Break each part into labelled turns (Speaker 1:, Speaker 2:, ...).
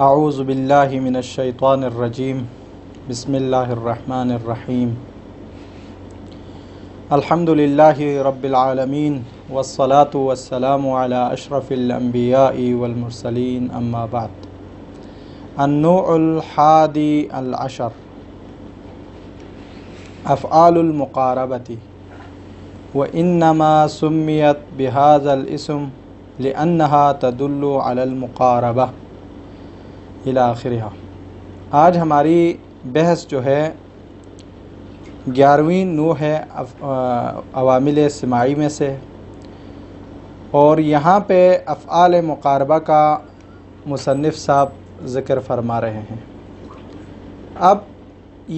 Speaker 1: اعوذ باللہ من الشیطان الرجیم بسم اللہ الرحمن الرحیم الحمد للہ رب العالمین والصلاة والسلام علی اشرف الانبیاء والمرسلین اما بعد النوع الحادی العشر افعال المقاربۃ وانما سمیت بهذا الاسم لأنها تدل علی المقاربہ الی آخرہ۔ آج ہماری بحث جو ہے 11ویں نوع ہے عوامل سماعی میں سے، اور یہاں پہ افعال مقاربہ کا مصنف صاحب ذکر فرما رہے ہیں۔ اب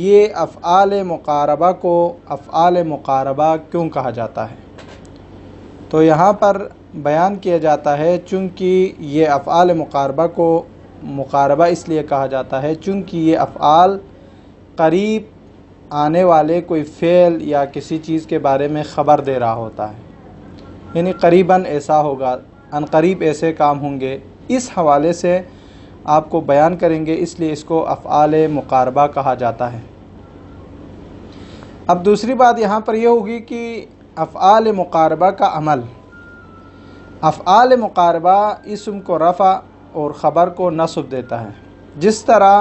Speaker 1: یہ افعال مقاربہ کو افعال مقاربہ کیوں کہا جاتا ہے؟ تو یہاں پر بیان کیا جاتا ہے چونکہ یہ افعال مقاربہ کو مقاربہ اس لیے کہا جاتا ہے چونکہ یہ افعال قریب آنے والے کوئی فعل یا کسی چیز کے بارے میں خبر دے رہا ہوتا ہے، یعنی قریباً ایسا ہوگا، عن قریب ایسے کام ہوں گے، اس حوالے سے آپ کو بیان کریں گے، اس لیے اس کو افعال مقاربہ کہا جاتا ہے۔ اب دوسری بات یہاں پر یہ ہوگی کہ افعال مقاربہ کا عمل، افعال مقاربہ اسم کو رفع اور خبر کو نصب دیتا ہے، جس طرح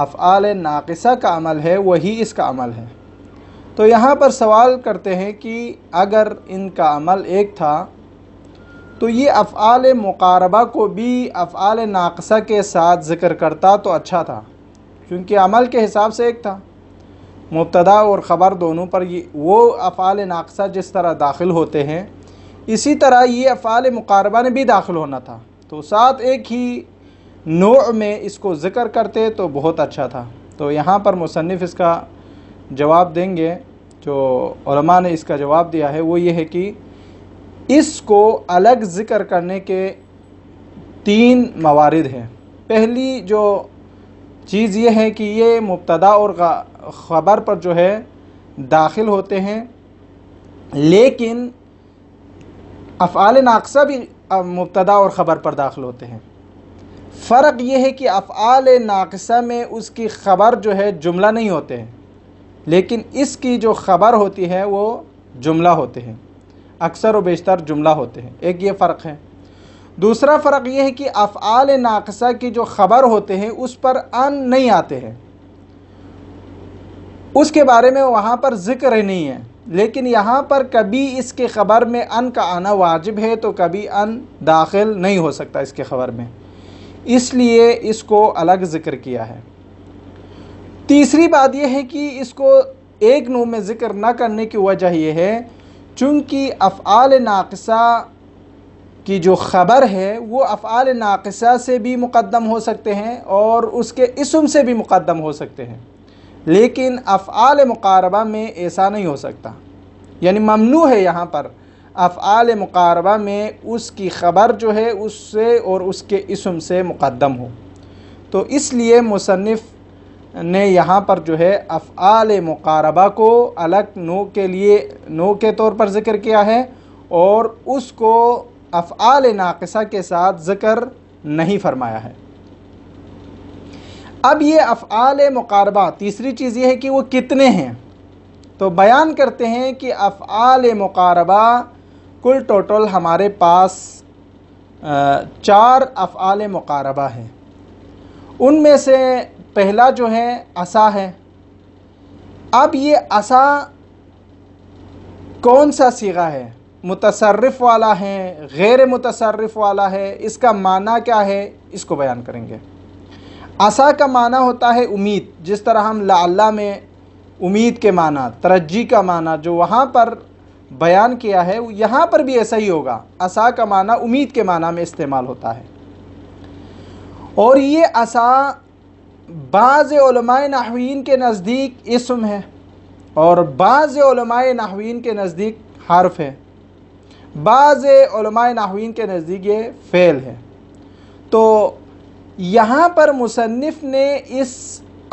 Speaker 1: افعال ناقصہ کا عمل ہے وہی اس کا عمل ہے۔ تو یہاں پر سوال کرتے ہیں کہ اگر ان کا عمل ایک تھا تو یہ افعال مقاربہ کو بھی افعال ناقصہ کے ساتھ ذکر کرتا تو اچھا تھا، کیونکہ عمل کے حساب سے ایک تھا، مبتدا اور خبر دونوں پر وہ افعال ناقصہ جس طرح داخل ہوتے ہیں اسی طرح یہ افعال مقاربہ نے بھی داخل ہونا تھا، تو ساتھ ایک ہی نوع میں اس کو ذکر کرتے تو بہت اچھا تھا۔ تو یہاں پر مصنف اس کا جواب دیں گے، جو علماء نے اس کا جواب دیا ہے وہ یہ ہے کہ اس کو الگ ذکر کرنے کے 3 موارد ہیں۔ پہلی جو چیز یہ ہے کہ یہ مبتدا اور خبر پر جو ہے داخل ہوتے ہیں، لیکن افعال ناقصہ بھی مبتدا اور خبر پر داخل ہوتے ہیں۔ فرق یہ ہے کہ افعال ناقصہ میں اس کی خبر جو ہے جملہ نہیں ہوتے ہیں، لیکن اس کی جو خبر ہوتی ہے وہ جملہ ہوتے ہیں، اکثر و بیشتر جملہ ہوتے ہیں، ایک یہ فرق ہے۔ دوسرا فرق یہ ہے کہ افعال ناقصہ کی جو خبر ہوتے ہیں اس پر ان نہیں آتے ہیں، اس کے بارے میں وہاں پر ذکر ہی نہیں ہے، لیکن یہاں پر کبھی اس کے خبر میں ان کا آنا واجب ہے تو کبھی ان داخل نہیں ہو سکتا اس کے خبر میں، اس لیے اس کو الگ ذکر کیا ہے۔ تیسری بات یہ ہے کہ اس کو ایک نوع میں ذکر نہ کرنے کی وجہ یہ ہے چونکہ افعال ناقصہ کی جو خبر ہے وہ افعال ناقصہ سے بھی مقدم ہو سکتے ہیں اور اس کے اسم سے بھی مقدم ہو سکتے ہیں، لیکن افعال مقاربہ میں ایسا نہیں ہو سکتا، یعنی ممنوع ہے یہاں پر افعال مقاربہ میں اس کی خبر جو ہے اس سے اور اس کے اسم سے مقدم ہو۔ تو اس لیے مصنف نے یہاں پر جو ہے افعال مقاربہ کو الگ نوع کے طور پر ذکر کیا ہے اور اس کو افعال ناقصہ کے ساتھ ذکر نہیں فرمایا ہے۔ اب یہ افعال مقاربہ، تیسری چیز یہ ہے کہ وہ کتنے ہیں، تو بیان کرتے ہیں کہ افعال مقاربہ کل ٹوٹل ہمارے پاس 4 افعال مقاربہ ہیں۔ ان میں سے پہلا جو ہے عصا ہے۔ اب یہ عصا کون سا صیغہ ہے؟ متصرف والا ہے، غیر متصرف والا ہے، اس کا معنی کیا ہے، اس کو بیان کریں گے۔ عصا کا معنی ہوتا ہے امید، جس طرح ہم لعلہ میں امید کے معنی، ترجی کا معنی جو وہاں پر بیان کیا ہے یہاں پر بھی ایسا ہی ہوگا، عصا کا معنی امید کے معنی میں استعمال ہوتا ہے۔ اور یہ عصا بعض علماء نحوین کے نزدیک اسم ہے اور بعض علماء نحوین کے نزدیک حرف ہے، بعض علماء نحوین کے نزدیک یہ فعل ہے۔ تو یہاں پر مصنف نے اس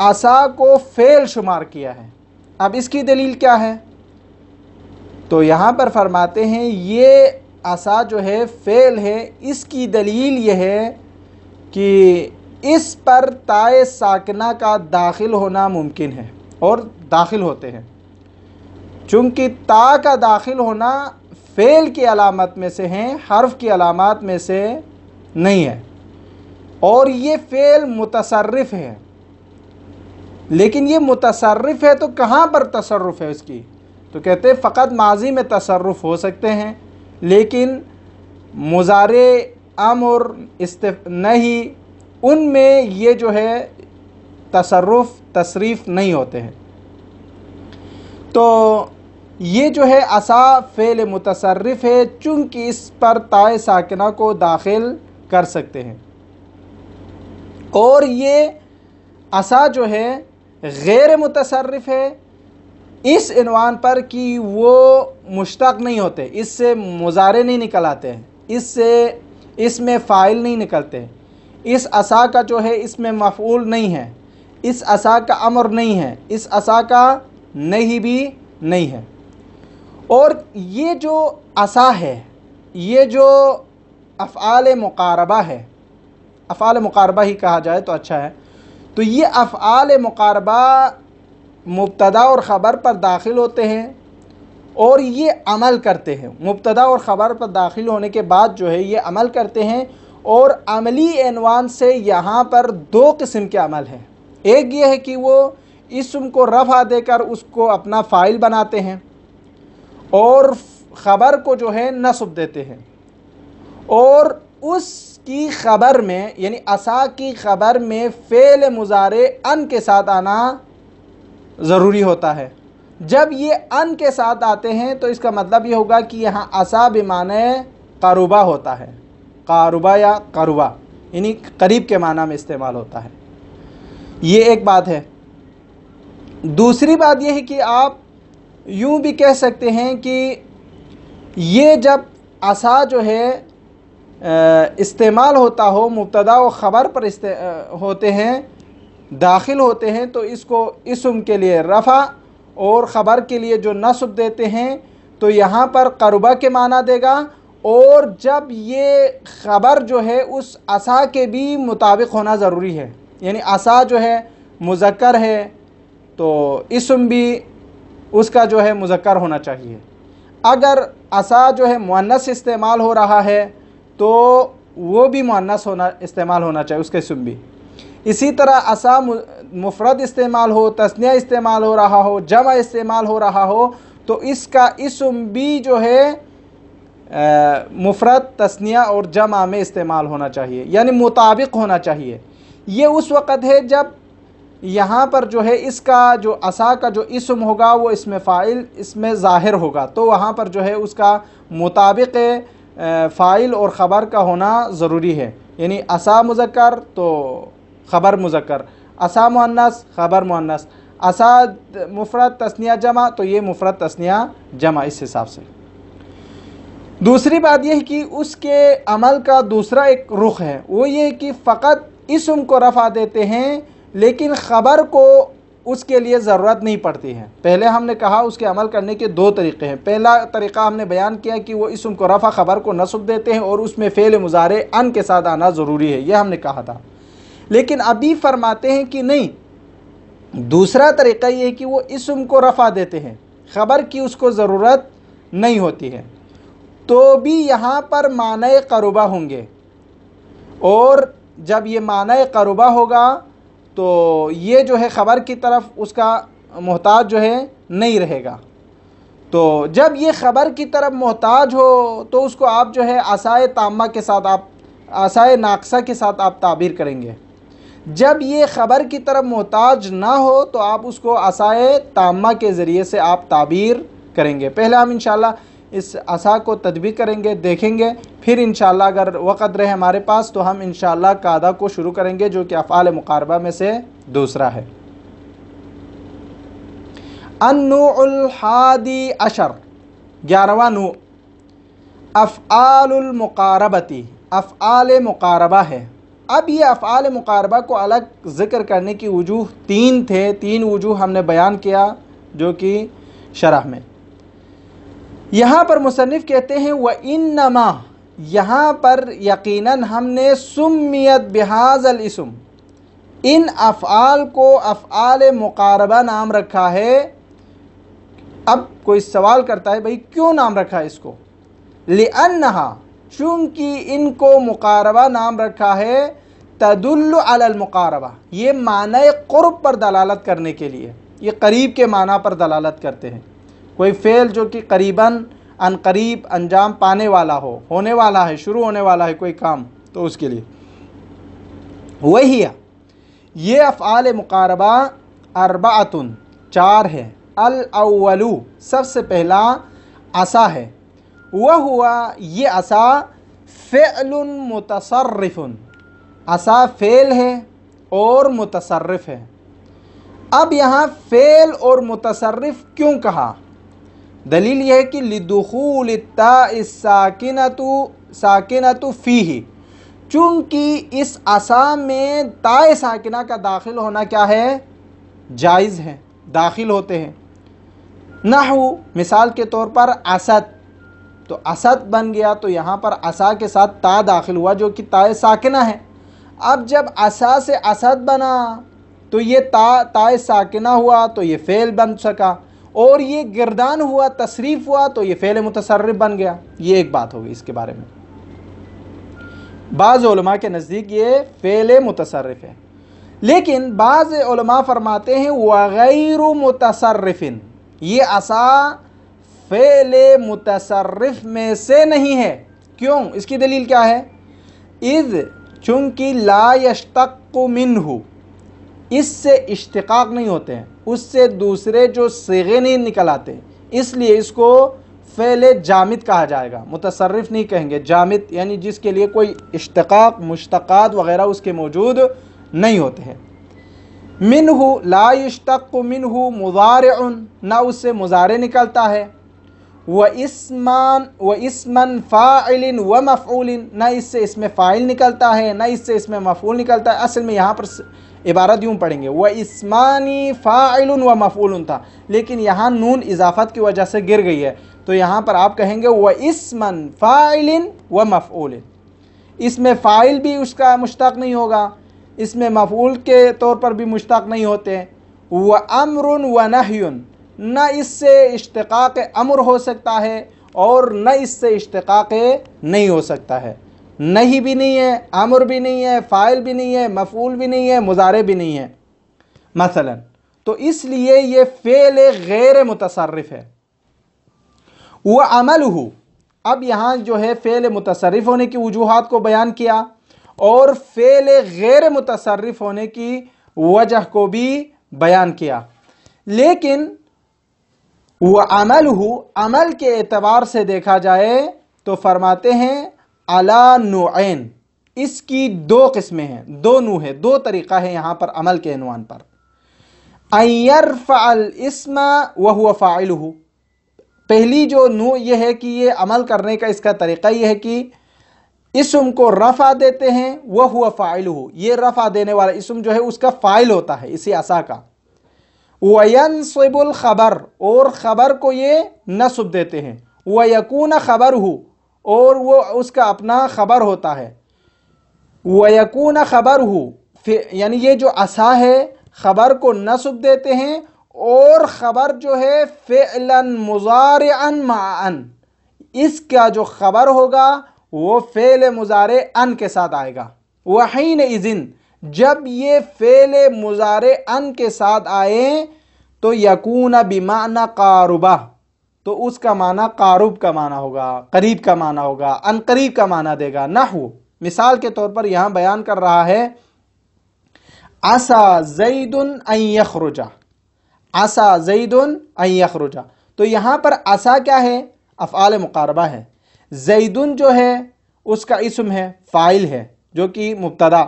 Speaker 1: عصا کو فعل شمار کیا ہے۔ اب اس کی دلیل کیا ہے؟ تو یہاں پر فرماتے ہیں یہ عصا جو ہے فعل ہے، اس کی دلیل یہ ہے کہ اس پر تائے ساکنہ کا داخل ہونا ممکن ہے اور داخل ہوتے ہیں، چونکہ تا کا داخل ہونا فعل کی علامت میں سے ہیں، حرف کی علامات میں سے نہیں ہے، اور یہ فعل متصرف ہے۔ لیکن یہ متصرف ہے تو کہاں پر تصرف ہے اس کی؟ تو کہتے ہیں فقط ماضی میں تصرف ہو سکتے ہیں، لیکن مضارع، امر، نہی، ان میں یہ جو ہے تصریف نہیں ہوتے ہیں۔ تو یہ جو ہے عصا فعل متصرف ہے، چونکہ اس پر تائے ساکنہ کو داخل کر سکتے ہیں، اور یہ عصا جو ہے غیر متصرف ہے اس عنوان پر کہ وہ مشتق نہیں ہوتے، اس سے مضارع نہیں نکل آتے ہیں، اس میں فاعل نہیں نکلتے، اس عصا کا جو ہے اس میں مفعول نہیں ہے، اس عصا کا امر نہیں ہے، اس عصا کا نہی بھی نہیں ہے۔ اور یہ جو عصا ہے، یہ جو افعال مقاربہ ہے، افعال مقاربہ ہی کہا جائے تو اچھا ہے، تو یہ افعال مقاربہ مبتدا اور خبر پر داخل ہوتے ہیں اور یہ عمل کرتے ہیں۔ مبتدا اور خبر پر داخل ہونے کے بعد جو ہے یہ عمل کرتے ہیں، اور عملی عنوان سے یہاں پر دو قسم کے عمل ہیں۔ ایک یہ ہے کہ وہ اسم کو رفع دے کر اس کو اپنا فاعل بناتے ہیں، اور خبر کو جو ہے نصب دیتے ہیں، اور اس کی خبر میں یعنی عصا کی خبر میں فعل مضارع ان کے ساتھ آنا ضروری ہوتا ہے۔ جب یہ ان کے ساتھ آتے ہیں تو اس کا مطلب یہ ہوگا کہ یہاں عصا بمعنی قربہ ہوتا ہے، قاربہ یا قربہ، یعنی قریب کے معنی میں استعمال ہوتا ہے۔ یہ ایک بات ہے۔ دوسری بات یہ ہے کہ آپ یوں بھی کہہ سکتے ہیں کہ یہ جب عصا جو ہے استعمال ہوتا ہو، مبتدا و خبر پر ہوتے ہیں، داخل ہوتے ہیں، تو اس کو اسم کے لیے رفع اور خبر کے لیے جو نصب دیتے ہیں تو یہاں پر قربہ کے معنی دے گا، اور جب یہ خبر جو ہے اس عصا کے بھی مطابق ہونا ضروری ہے، یعنی عصا جو ہے مذکر ہے تو اسم بھی اس کا جو ہے مذکر ہونا چاہیے۔ اگر عصا جو ہے مؤنث استعمال ہو رہا ہے تو وہ بھی مؤنث استعمال ہونا چاہیے، اس کے اسم بھی۔ اسی طرح عصا مفرد استعمال ہو، تثنیہ استعمال ہو رہا ہو، جمع استعمال ہو رہا ہو تو اس کا اسم بھی جو ہے مفرد، تثنیہ اور جمع میں استعمال ہونا چاہیے، یعنی مطابق ہونا چاہیے۔ یہ اس وقت ہے جب یہاں پر جو ہے اس کا جو عصا کا جو اسم ہوگا وہ اسم فاعل اس میں ظاہر ہوگا، تو وہاں پر جو ہے اس کا مطابق فاعل اور خبر کا ہونا ضروری ہے، یعنی عصا مذکر تو خبر مذکر، عصا مؤنث خبر مؤنث، عصا مفرد تثنیہ جمع تو یہ مفرد تثنیہ جمع، اس حساب سے۔ دوسری بات یہ ہے کہ اس کے عمل کا دوسرا ایک رخ ہے، وہ یہ کہ فقط اسم کو رفع دیتے ہیں لیکن خبر کو اس کے لیے ضرورت نہیں پڑتی ہے۔ پہلے ہم نے کہا اس کے عمل کرنے کے دو طریقے ہیں۔ پہلا طریقہ ہم نے بیان کیا کہ وہ اسم کو رفع خبر کو نصب دیتے ہیں اور اس میں فعل مضارع ان کے ساتھ آنا ضروری ہے، یہ ہم نے کہا تھا۔ لیکن ابھی فرماتے ہیں کہ نہیں، دوسرا طریقہ یہ ہے کہ وہ اسم کو رفع دیتے ہیں، خبر کی اس کو ضرورت نہیں ہوتی ہے، تو بھی یہاں پر معنی قربہ ہوں گے، اور جب یہ معنی قربہ ہوگا تو یہ جو ہے خبر کی طرف اس کا محتاج جو ہے نہیں رہے گا۔ تو جب یہ خبر کی طرف محتاج ہو تو اس کو آپ جو ہے عصائے تامہ کے ساتھ، آپ عصائے ناقصہ کے ساتھ آپ تعبیر کریں گے۔ جب یہ خبر کی طرف محتاج نہ ہو تو آپ اس کو عصائے تامہ کے ذریعے سے آپ تعبیر کریں گے۔ پہلے ہم انشاءاللہ اس عصا کو تطبیق کریں گے، دیکھیں گے، پھر انشاءاللہ اگر وقت رہے ہمارے پاس تو ہم انشاءاللہ قاعدہ کو شروع کریں گے جو کہ افعال مقاربہ میں سے دوسرا ہے۔ النوع الحادی عشر، 11واں نوع افعال المقاربتی، افعال مقاربہ ہے۔ اب یہ افعال مقاربہ کو الگ ذکر کرنے کی وجوہ تین تھے، تین وجوہ ہم نے بیان کیا جو کہ شرح میں۔ یہاں پر مصنف کہتے ہیں وَإِنَّمَا، یہاں پر یقیناً ہم نے سمیت بہذا الاسم، ان افعال کو افعال مقاربہ نام رکھا ہے۔ اب کوئی سوال کرتا ہے بھئی کیوں نام رکھا ہے اس کو؟ لِأَنَّهَا، چونکہ ان کو مقاربہ نام رکھا ہے، تدل علی المقاربہ، یہ معنی قرب پر دلالت کرنے کے لیے، یہ قریب کے معنی پر دلالت کرتے ہیں۔ کوئی فعل جو کہ قریباً ان قریب انجام پانے والا ہو، ہونے والا ہے، شروع ہونے والا ہے کوئی کام، تو اس کے لیے وہی ہے۔ یہ افعال مقاربہ اربعۃ، چار ہے۔ الاول، سب سے پہلا عصا ہے، وہوا، یہ عصا فعل متصرف، عصا فعل ہے اور متصرف ہے۔ اب یہاں فعل اور متصرف کیوں کہا؟ دلیل یہ ہے کہ لدخول التاء الساکنۃ فیہ، چونکہ اس عصا میں تاء ساکنہ کا داخل ہونا کیا ہے؟ جائز ہے، داخل ہوتے ہیں۔ نحو، مثال کے طور پر اسد، تو اسد بن گیا تو یہاں پر عصا کے ساتھ تا داخل ہوا جو کہ تاء ساکنہ ہے۔ اب جب عصا سے اسد بنا تو یہ تاء ساکنہ ہوا تو یہ فعل بن سکا، اور یہ گردان ہوا، تصریف ہوا تو یہ فعل متصرف بن گیا۔ یہ ایک بات ہوگی اس کے بارے میں۔ بعض علماء کے نزدیک یہ فعل متصرف ہے، لیکن بعض علماء فرماتے ہیں وغیر متصرف، یہ عصا فعل متصرف میں سے نہیں ہے۔ کیوں؟ اس کی دلیل کیا ہے؟ اذ، چونکہ لا یشتق منہ، اس سے اشتقاق نہیں ہوتے ہیں، اس سے دوسرے جو صیغے نہیں نکل آتے، اس لیے اس کو فعل جامد کہا جائے گا، متصرف نہیں کہیں گے، جامد یعنی جس کے لیے کوئی اشتقاق، مشتقات وغیرہ اس کے موجود نہیں ہوتے ہیں۔ منہ، لا یشتق منہ مضارع، نہ اس سے مضارع نکلتا ہے، وَاسْمًا فَاعِلٍ وَمَفْعُولٍ، نہ اس سے اسم فاعل نکلتا ہے، نہ اس سے اسم مفعول نکلتا ہے۔ اصل میں یہاں پر عبارت یوں پڑھیں گے وَاسْمَانِ فَاعِلٌ وَمَفْعُولٌ تھا، لیکن یہاں نون اضافت کی وجہ سے گر گئی ہے، تو یہاں پر آپ کہیں گے وَاسْمًا فَاعِلٍ وَمَفْعُولٍ۔ اس میں فاعل بھی اس کا مشتق نہیں ہوگا، اس میں مفعول کے طور پر بھی مشتق نہیں ہوتے۔ وَأَمْرٌ وَنَحْيٌ، نہ اس سے اشتقاق امر ہو سکتا ہے اور نہ اس سے اشتقاق نہیں ہو سکتا ہے، نہیں بھی نہیں ہے، امر بھی نہیں ہے، فاعل بھی نہیں ہے، مفعول بھی نہیں ہے، مضارع بھی نہیں ہے مثلا، تو اس لیے یہ فعل غیر متصرف ہے۔ وَعَمَلُهُ، اب یہاں جو ہے فعل متصرف ہونے کی وجوہات کو بیان کیا اور فعل غیر متصرف ہونے کی وجہ کو بھی بیان کیا، لیکن وَعَمَلُهُ، عمل کے اعتبار سے دیکھا جائے تو فرماتے ہیں عَلَى نوعین، اس کی دو قسمیں ہیں، دو نوع ہے، دو طریقہ ہے یہاں پر عمل کے عنوان پر۔ أَن يَرْفَعَ الْإِسْمَ وَهُوَ فَاعِلُهُ، پہلی جو نوع یہ ہے کہ یہ عمل کرنے کا اس کا طریقہ یہ ہے کہ اسم کو رفع دیتے ہیں، وَهُوَ فَاعِلُهُ، یہ رفع دینے والا اسم جو ہے اس کا فاعل ہوتا ہے اسی عصا کا۔ وَيَنْصِبُ الْخَبَرُ، اور خبر کو یہ نصب دیتے ہیں، وَيَكُونَ خَبَرُهُ، اور وہ اس کا اپنا خبر ہوتا ہے، وَيَكُونَ خَبَرُهُ، یعنی یہ جو عصا ہے خبر کو نصب دیتے ہیں، اور خبر جو ہے فعلاً مضارعاً مع ان، اس کا جو خبر ہوگا وہ فعل مضارع ان کے ساتھ آئے گا۔ وَحِينَئِذٍ، جب یہ فعل مضارع ان کے ساتھ آئے تو یکون بمعنی قاربہ، تو اس کا معنی قارب کا معنی ہوگا، قریب کا معنی ہوگا، ان قریب کا معنی دے گا۔ نحو، مثال کے طور پر یہاں بیان کر رہا ہے عسى زید ان یخرج، عسى زید ان یخرج، تو یہاں پر عسى کیا ہے؟ افعال مقاربہ ہے، زیدن جو ہے اس کا اسم ہے، فاعل ہے جو کہ مبتدا،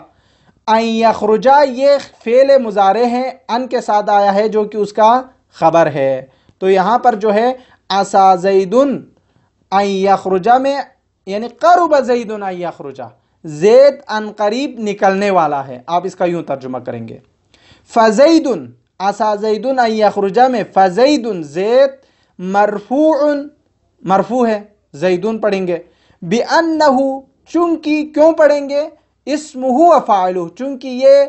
Speaker 1: ان یخرج یہ فعل مضارع ہے، ان کے ساتھ آیا ہے جو کہ اس کا خبر ہے، تو یہاں پر جو ہے عسى زید ان یخرج میں یعنی قرب زید ان یخرج، زید ان قریب نکلنے والا ہے، آپ اس کا یوں ترجمہ کریں گے۔ فزید، عسى زید ان یخرج میں فزید، زید مرفوع، مرفوع ہے، زیدون پڑھیں گے، بِأَنَّهُ، چونکہ کیوں پڑھیں گے؟ اسمہ و فاعلہ، چونکہ یہ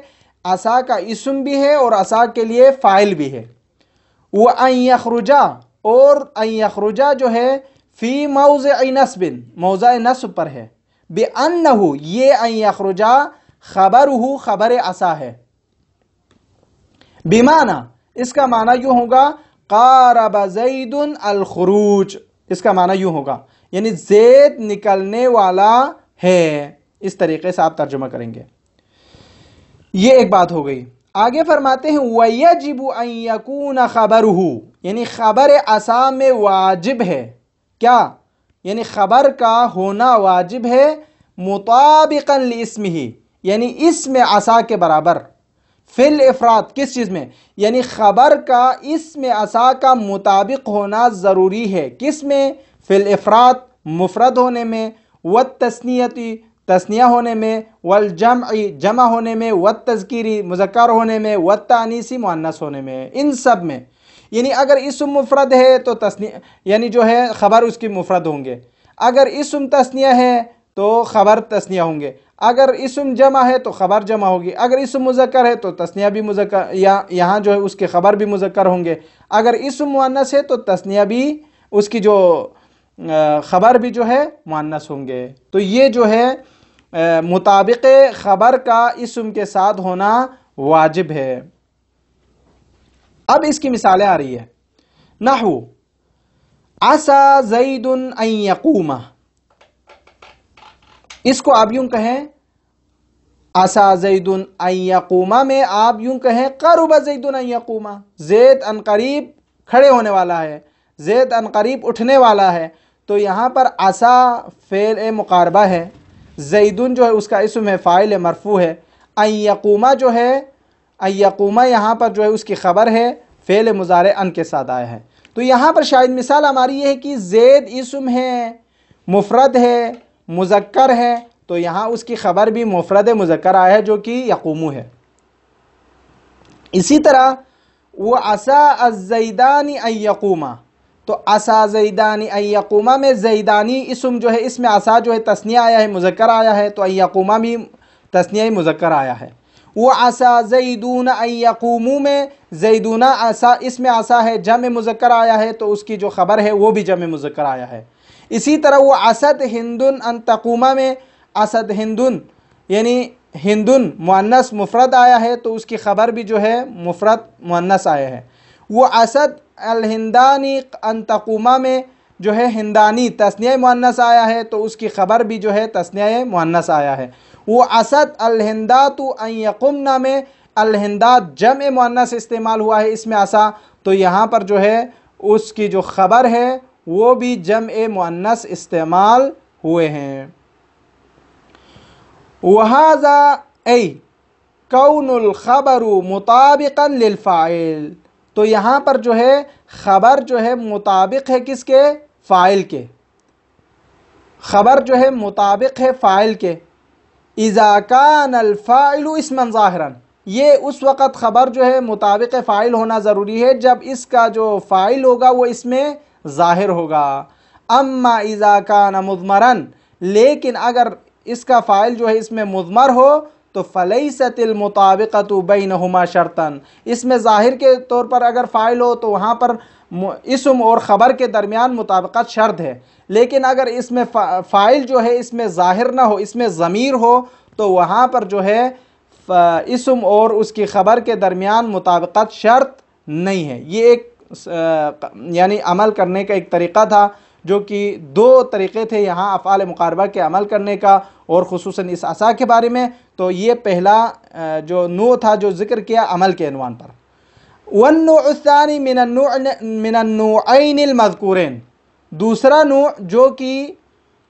Speaker 1: عصا کا اسم بھی ہے اور عصا کے لیے فاعل بھی ہے۔ وَأَن يَخْرُجَا، اور ان یخرجا جو ہے فی موضع نصب، موضع نصب پر ہے، بِأَنَّهُ، یہ ان یخرجا خبرہ، خبر عصا ہے، بمعنی، اس کا معنی یوں ہوگا قارب زید الخروج، اس کا معنی یوں ہوگا یعنی زید نکلنے والا ہے، اس طریقے سے آپ ترجمہ کریں گے۔ یہ ایک بات ہو گئی۔ آگے فرماتے ہیں وَيَجِبُ أَن يَكُونَ خَبَرُهُ، یعنی خبر عصا میں واجب ہے کیا؟ یعنی خبر کا ہونا واجب ہے مطابقا لاسمہ، یعنی اسم عصا کے برابر، فی الافراد، کس چیز میں؟ یعنی خبر کا اسم عصا کا مطابق ہونا ضروری ہے، کس میں؟ فی الافراد، مفرد ہونے میں، والتثنیتی، تثنیہ ہونے میں، والجمع، جمع ہونے میں، والتذکیری، مذکر ہونے میں، والتانیثی، مؤنث ہونے میں، ان سب میں۔ یعنی اگر اسم مفرد ہے تو تثنیہ، یعنی جو ہے خبر اس کی مفرد ہوں گے، اگر اسم تثنیہ ہے تو خبر تثنیہ ہوں گے، اگر اسم جمع ہے تو خبر جمع ہوگی، اگر اسم مذکر ہے تو تثنیہ بھی مذکر، یا یہاں جو ہے اس کے خبر بھی مذکر ہوں گے، اگر اسم مؤنث ہے تو تثنیہ بھی، اس کی جو خبر بھی جو ہے مؤنث ہوں گے۔ تو یہ جو ہے مطابق خبر کا اسم کے ساتھ ہونا واجب ہے۔ اب اس کی مثالیں آ رہی ہے۔ نحو عسى زید ان یقوم، اس کو آپ یوں کہیں عسى زید ان یقوم میں آپ یوں کہیں قرب زید ان یقوم، زید ان قریب کھڑے ہونے والا ہے، زید ان قریب اٹھنے والا ہے۔ تو یہاں پر عسى فعل مقاربہ ہے، زیدن جو ہے اس کا اسم ہے، فاعل مرفوع ہے، ان یقوم جو ہے، ان یقوم یہاں پر جو ہے اس کی خبر ہے، فعل مضارع ان کے ساتھ آیا ہے۔ تو یہاں پر شاید مثال ہماری یہ ہے کہ زید اسم ہے، مفرد ہے، مذکر ہے، تو یہاں اس کی خبر بھی مفرد مذکر آیا ہے جو کہ یقوم ہے۔ اسی طرح وعسى الزیدان ان یقوم، تو عسى زیدان ان یقوم میں زیدانی اسم جو ہے، اسم عسى جو ہے تثنیہ آیا ہے، مذکر آیا ہے، تو ان یقوم بھی تثنیہ مذکر آیا ہے۔ وعسى زیدون ان یقوموا میں زیدون عسى اسم عسى ہے، جمع مذکر آیا ہے، تو اس کی جو خبر ہے وہ بھی جمع مذکر آیا ہے۔ اسی طرح وہ اسد ہندن ان تقوم میں اسد ہندن یعنی ہندن مؤنث مفرد آیا ہے، تو اس کی خبر بھی جو ہے مفرد مؤنث آیا ہے۔ وہ اسد الہندانی ان تقوم میں جو ہے ہندانی تثنیہ مؤنث آیا ہے، تو اس کی خبر بھی جو ہے تثنیہ مؤنث آیا ہے۔ وہ اسد الہندات ان یقمن میں الہندات جمع مؤنث استعمال ہوا ہے اسم عسى، تو یہاں پر جو ہے اس کی جو خبر ہے وہ بھی جمع مؤنث استعمال ہوئے ہیں۔ وَهَذَا أَيْ كَوْنُ الْخَبَرُ مُطَابِقًا لِلْفَاعِلِ، تو یہاں پر جو ہے خبر جو ہے مطابق ہے کس کے؟ فاعل کے، خبر جو ہے مطابق ہے فاعل کے۔ اذا كان الفاعل اسما ظاہرا، یہ اس وقت خبر جو ہے مطابق فاعل ہونا ضروری ہے جب اس کا جو فاعل ہوگا وہ اس میں ظاہر ہوگا۔ اما اذا كان مضمرا، لیکن اگر اس کا فاعل جو ہے اس میں مضمر ہو تو فلیست المطابقۃ بینہما شرطا، اس میں ظاہر کے طور پر اگر فاعل ہو تو وہاں پر اسم اور خبر کے درمیان مطابقت شرط ہے، لیکن اگر اس میں فاعل جو ہے اس میں ظاہر نہ ہو، اس میں ضمیر ہو، تو وہاں پر جو ہے اسم اور اس کی خبر کے درمیان مطابقت شرط نہیں ہے۔ یہ ایک یعنی عمل کرنے کا ایک طریقہ تھا، جو کہ دو طریقے تھے یہاں افعال مقاربہ کے عمل کرنے کا، اور خصوصاً اس عصا کے بارے میں۔ تو یہ پہلا جو نوع تھا جو ذکر کیا عمل کے عنوان پر۔ والنوع الثانی من النوعین المذکورین، دوسرا نوع جو کہ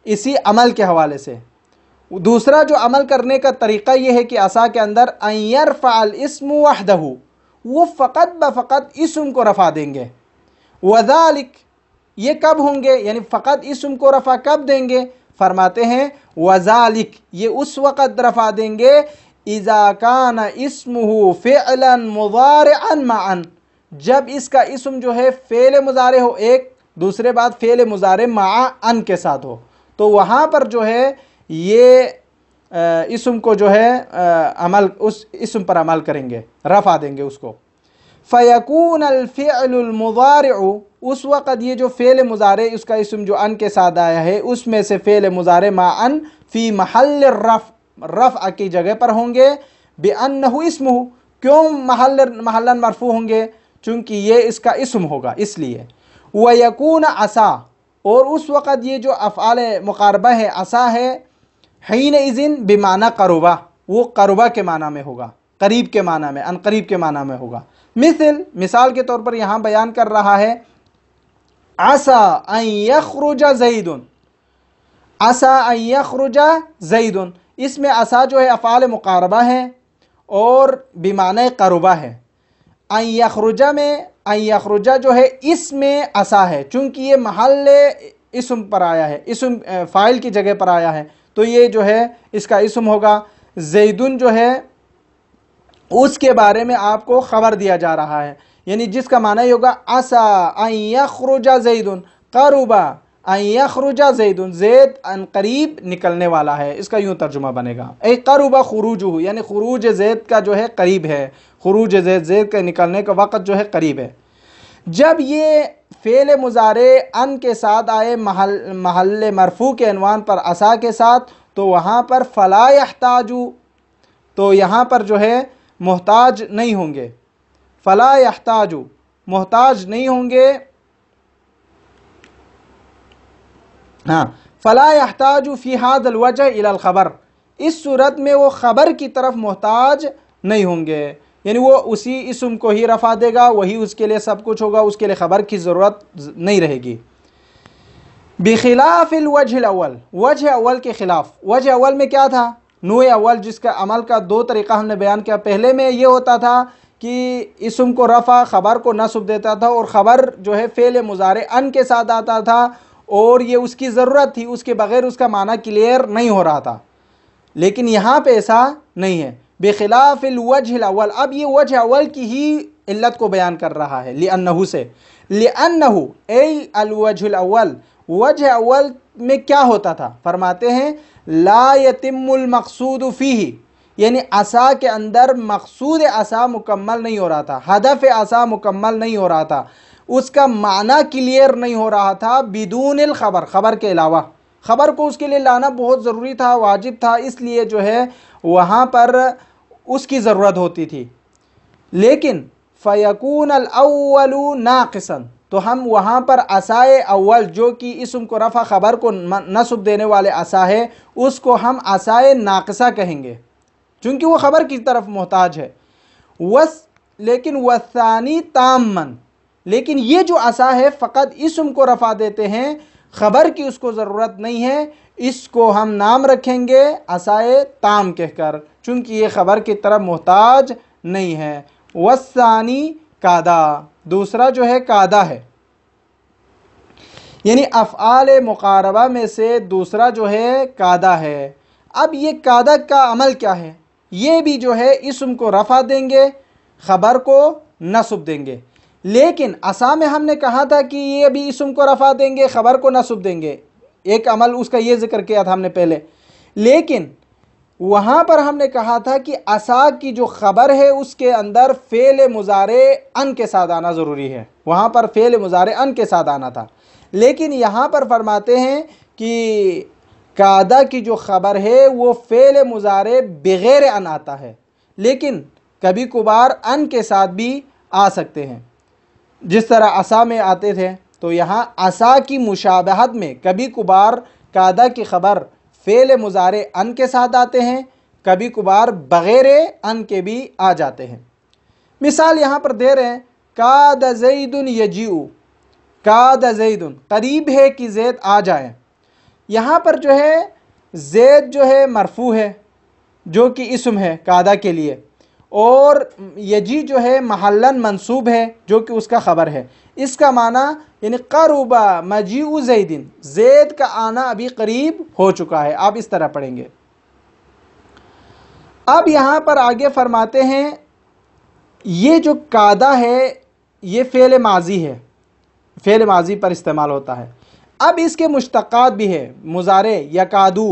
Speaker 1: اسی عمل کے حوالے سے، دوسرا جو عمل کرنے کا طریقہ یہ ہے کہ عصا کے اندر ان یرفع الاسم وحدہ، وہ فقط بفقط اسم کو رفع دیں گے۔ وذالک، یہ کب ہوں گے؟ یعنی فقط اسم کو رفع کب دیں گے؟ فرماتے ہیں وذالک، یہ اس وقت رفع دیں گے اذا کان اسمہ فعلا مضارعا معا، جب اس کا اسم جو ہے فعل مضارع ہو، ایک دوسرے بعد فعل مضارع مع ان کے ساتھ ہو، تو وہاں پر جو ہے یہ اسم کو جو ہے عمل اس اسم پر عمل کریں گے، رفع دیں گے اس کو۔ فَيَكُونَ الْفِعْلُ الْمُضَارِعُ، اس وقت یہ جو فعل مضارع اس کا اسم جو ان کے ساتھ آیا ہے اس میں سے فعل مضارع ما ان فی محل الرفع، رفع کی جگہ پر ہوں گے، بِأَنَّهُ اسمہ، کیوں محلاً مرفوع ہوں گے؟ چونکہ یہ اس کا اسم ہوگا اس لیے۔ وَيَكُونَ عَسَى، اور اس وقت یہ جو افعال مقاربہ ہے عسا ہے، حِينَئِذٍ بِمَعنَى قَرُبَ، وہ قربہ کے معنی میں ہوگا، قریب کے معنی میں، ان قریب کے معنی میں ہوگا۔ مثال کے طور پر یہاں بیان کر رہا ہے عَسَى أَن يَخْرُجَ زَيْدٌ، عَسَى أَن يَخْرُجَ زَيْدٌ، اس میں عسا جو ہے افعال مقاربہ ہے اور بمعنی قربہ ہے۔ ان یخرج میں ان یخرج جو ہے اس میں عسا ہے، چونکہ یہ محل اسم پر آیا ہے، اسم فاعل کی جگہ پر آیا ہے تو یہ جو ہے اس کا اسم ہوگا۔ زیدن جو ہے اس کے بارے میں آپ کو خبر دیا جا رہا ہے، یعنی جس کا معنی یہ ہوگا عسا ان یخرج زیدن، قرب ان یخرج زیدن، زید ان قریب نکلنے والا ہے، اس کا یوں ترجمہ بنے گا اے قرب خروجہ، یعنی خروج زید کا جو ہے قریب ہے، خروج زید کے نکلنے کا وقت جو ہے قریب ہے۔ جب یہ فعل مضارع ان کے ساتھ آئے محل مرفوع کے عنوان پر عسا کے ساتھ، تو وہاں پر فلا یحتاج، تو یہاں پر جو ہے محتاج نہیں ہوں گے، فلا یحتاج، محتاج نہیں ہوں گے، ہاں فلا یحتاج فی ھذا الوجہ الی الخبر، اس صورت میں وہ خبر کی طرف محتاج نہیں ہوں گے، یعنی وہ اسی اسم کو ہی رفع دے گا، وہی اس کے لیے سب کچھ ہوگا، اس کے لیے خبر کی ضرورت نہیں رہے گی۔ بخلاف الوجہ الاول، وجہ اول کے خلاف، وجہ اول میں کیا تھا؟ نوع اول، جس کا عمل کا دو طریقہ ہم نے بیان کیا۔ پہلے میں یہ ہوتا تھا کہ اسم کو رفع، خبر کو نصب دیتا تھا، اور خبر جو ہے فعل مضارع ان کے ساتھ آتا تھا، اور یہ اس کی ضرورت تھی، اس کے بغیر اس کا معنی کلیئر نہیں ہو رہا تھا۔ لیکن یہاں پہ ایسا نہیں ہے، بخلاف الوجہ الاول، اب یہ وجہ اول کی ہی علت کو بیان کر رہا ہے، لأنہ سے، لأنہ ای الوجہ الاول، وجہ اول میں کیا ہوتا تھا؟ فرماتے ہیں لا یتم المقصود فیہ، یعنی عصا کے اندر مقصود عصا مکمل نہیں ہو رہا تھا، ہدف عصا مکمل نہیں ہو رہا تھا، اس کا معنی کلیئر نہیں ہو رہا تھا، بدون الخبر، خبر کے علاوہ، خبر کو اس کے لیے لانا بہت ضروری تھا، واجب تھا، اس لیے جو ہے وہاں پر اس کی ضرورت ہوتی تھی۔ لیکن فیکون الاول ناقصا، تو ہم وہاں پر عصائے اول جو کہ اسم کو رفع خبر کو نصب دینے والے عصا ہے، اس کو ہم عصائے ناقصہ کہیں گے، چونکہ وہ خبر کی طرف محتاج ہے۔ لیکن والثانی تامًا، لیکن یہ جو عصا ہے فقط اسم کو رفع دیتے ہیں، خبر کی اس کو ضرورت نہیں ہے، اس کو ہم نام رکھیں گے عصائے تام کہہ کر، چونکہ یہ خبر کی طرف محتاج نہیں ہے۔ والثانی قادا، دوسرا جو ہے قادا ہے، یعنی افعال مقاربہ میں سے دوسرا جو ہے قادا ہے۔ اب یہ قادا کا عمل کیا ہے؟ یہ بھی جو ہے اسم کو رفع دیں گے، خبر کو نصب دیں گے، لیکن عصا میں ہم نے کہا تھا کہ یہ بھی اسم کو رفع دیں گے، خبر کو نصب دیں گے، ایک عمل اس کا یہ ذکر کیا تھا ہم نے پہلے، لیکن وہاں پر ہم نے کہا تھا کہ عصا کی جو خبر ہے اس کے اندر فعل مضارع ان کے ساتھ آنا ضروری ہے، وہاں پر فعل مضارع ان کے ساتھ آنا تھا، لیکن یہاں پر فرماتے ہیں کہ قادا کی جو خبر ہے وہ فعل مضارع بغیر ان آتا ہے، لیکن کبھی کبھار ان کے ساتھ بھی آ سکتے ہیں، جس طرح عصا میں آتے تھے، تو یہاں عصا کی مشابہت میں کبھی کبھار قادا کی خبر فعل مضارع ان کے ساتھ آتے ہیں، کبھی کبھار بغیر ان کے بھی آ جاتے ہیں۔ مثال یہاں پر دے رہے ہیں کاد زید یجیء، کاد زید، قریب ہے کہ زید آ جائے، یہاں پر جو ہے زید جو ہے مرفوع ہے جو کہ اسم ہے قادا کے لیے، اور یجی جو ہے محلاً منصوب ہے جو کہ اس کا خبر ہے۔ اس کا معنی یعنی قرب مجیء زید، زید کا آنا ابھی قریب ہو چکا ہے، آپ اس طرح پڑھیں گے۔ اب یہاں پر آگے فرماتے ہیں یہ جو قادا ہے یہ فعل ماضی ہے، فعل ماضی پر استعمال ہوتا ہے۔ اب اس کے مشتقات بھی ہے، مضارع یکادو،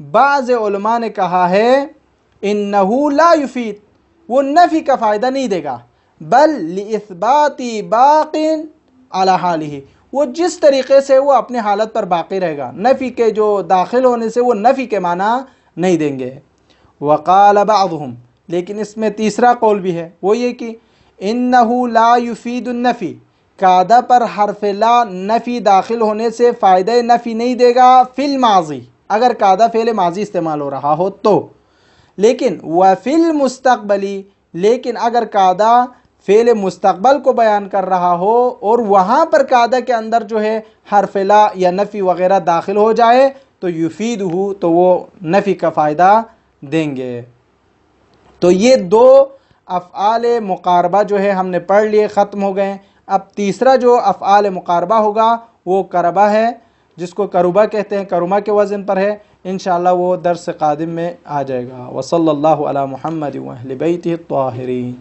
Speaker 1: بعض علماء نے کہا ہے انہو لا یفید، وہ نفی کا فائدہ نہیں دے گا، بل لاثبات باق علی حالہ، وہ جس طریقے سے وہ اپنے حالت پر باقی رہے گا، نفی کے جو داخل ہونے سے وہ نفی کے معنی نہیں دیں گے۔ وقال بعضهم، لیکن اس میں تیسرا قول بھی ہے، وہ یہ کہ انہو لا یفید النفی، قاعدہ پر حرف لا نفی داخل ہونے سے فائدہ نفی نہیں دے گا فی الماضی، اگر قاعدہ فعل ماضی استعمال ہو رہا ہو تو، لیکن وفی المستقبلی، لیکن اگر قاعدہ فعل مستقبل کو بیان کر رہا ہو اور وہاں پر قاعدہ کے اندر جو ہے حرف لا یا نفی وغیرہ داخل ہو جائے تو یفید ہو، تو وہ نفی کا فائدہ دیں گے۔ تو یہ دو افعال مقاربہ جو ہے ہم نے پڑھ لیے، ختم ہو گئے۔ اب تیسرا جو افعال مقاربہ ہوگا وہ کربہ ہے، جس کو کروبہ کہتے ہیں، کرما کے وزن پر ہے، انشاءاللہ وہ درس قادم میں آ جائے گا۔ وصلی اللہ علی محمد و اہل بیتہ الطاہرین۔